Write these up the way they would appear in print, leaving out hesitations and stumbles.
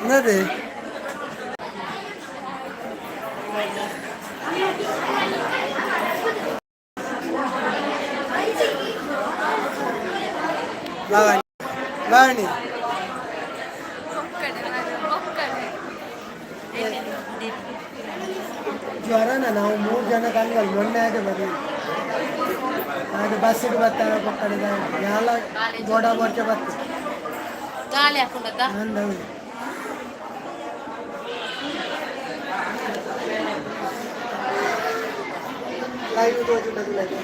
ఉన్నది బాగా బాగండి ಜ್ವರನ ನಾವು 3 ಜನ ಕಂಗಲ್ ಮೊನ್ನೆ ಆಗಿ ಬರೀ ಅದು ಬಸ್ಸಿಗೆ ಬರ್ತಾರೆ ಪಕ್ಕದ ಎಲ್ಲ ಗೋಡ ಬರ್ಕೆ ಬರ್ತಾರೆ ಗಾಳಿ ಹಾಕೊಂಡದ ನಂದೌದು ಲೈವ್ ತೋರಿಸಿದ್ದು live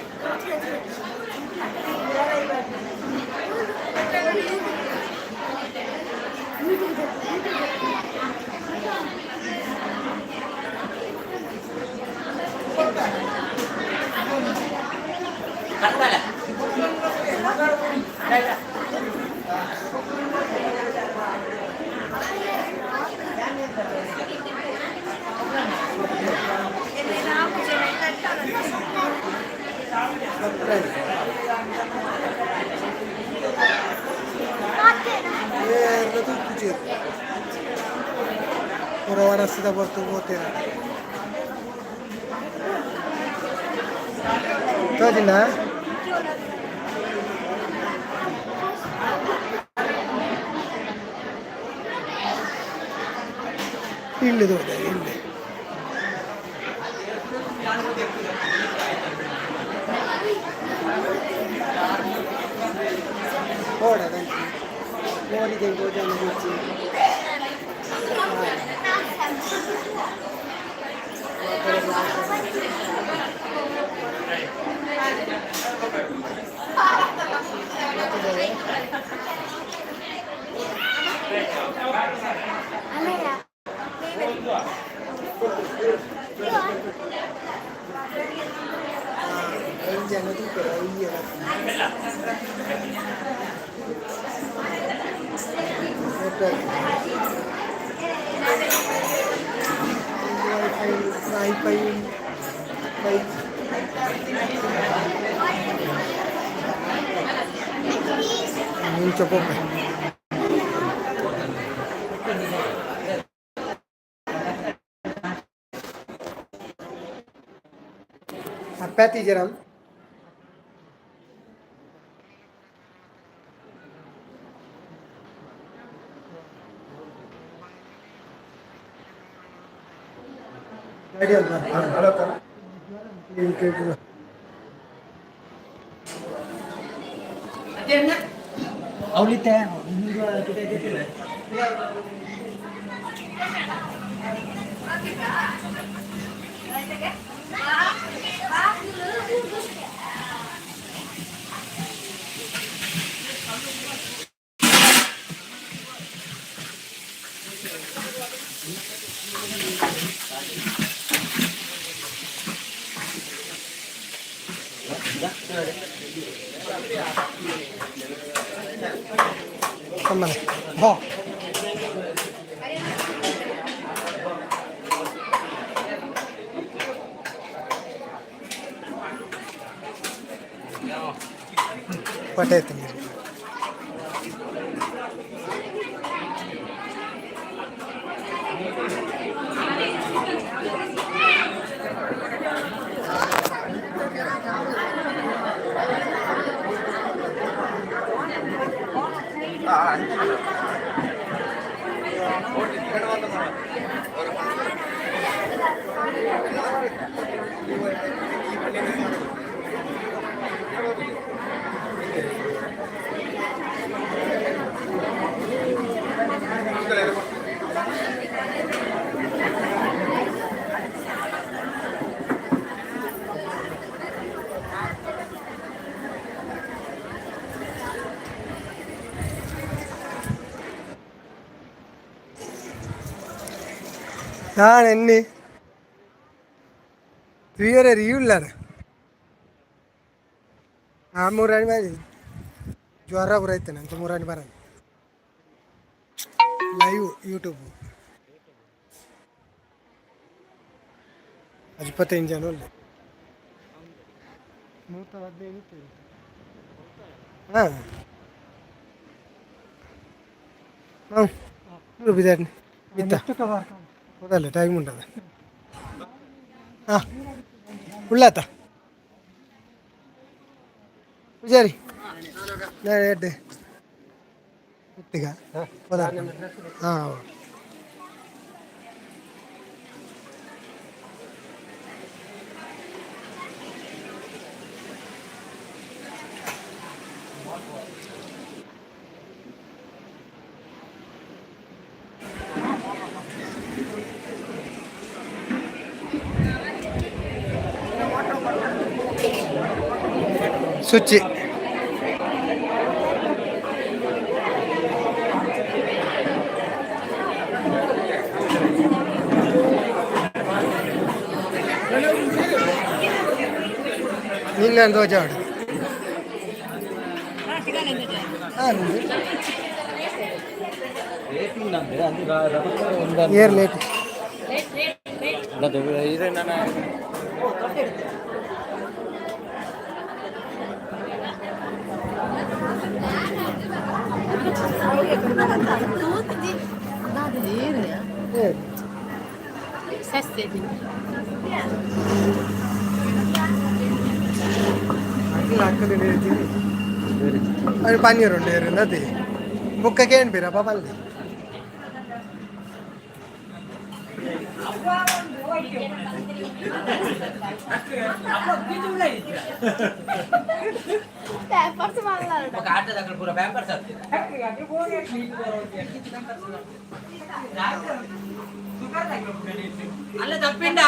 Ora si da porto potera. Tadi na? Ille dove ille. Ora dai. Ora di tempo già non ci. Non c'è poco. Aspetti Geram. ಅವಳಿತೆ Come on. ಪಟೇತಿ ನಾನು ಎನ್ನಿ ರಿಯರೇ ರಿಯುಲ್ಲಾರ ಆ ಮೂರಾಣಿ ಬಾರಿ ಜ್ವರ ಬರೈತೆ ಅಂತ ಮೂರಾಣಿ ಬರ ಲೈವ್ ಯೂಟ್ಯೂಬ್ 25 ಜನ 115 ಹಾಂ బిజార్ని ఇద్దా కుదరలే టైం ఉంటుంది ఉಳ್ಳాత పూజారి ఏంటి ఉట్టిగా సుచి నిన్న దోచాడు ಏರ್ ಲೇಟ್ అది పన్నీర్ ఉండేరు అది ముక్కకి ఏంటి పేరు పాపాలి అల్ల తప్పిండా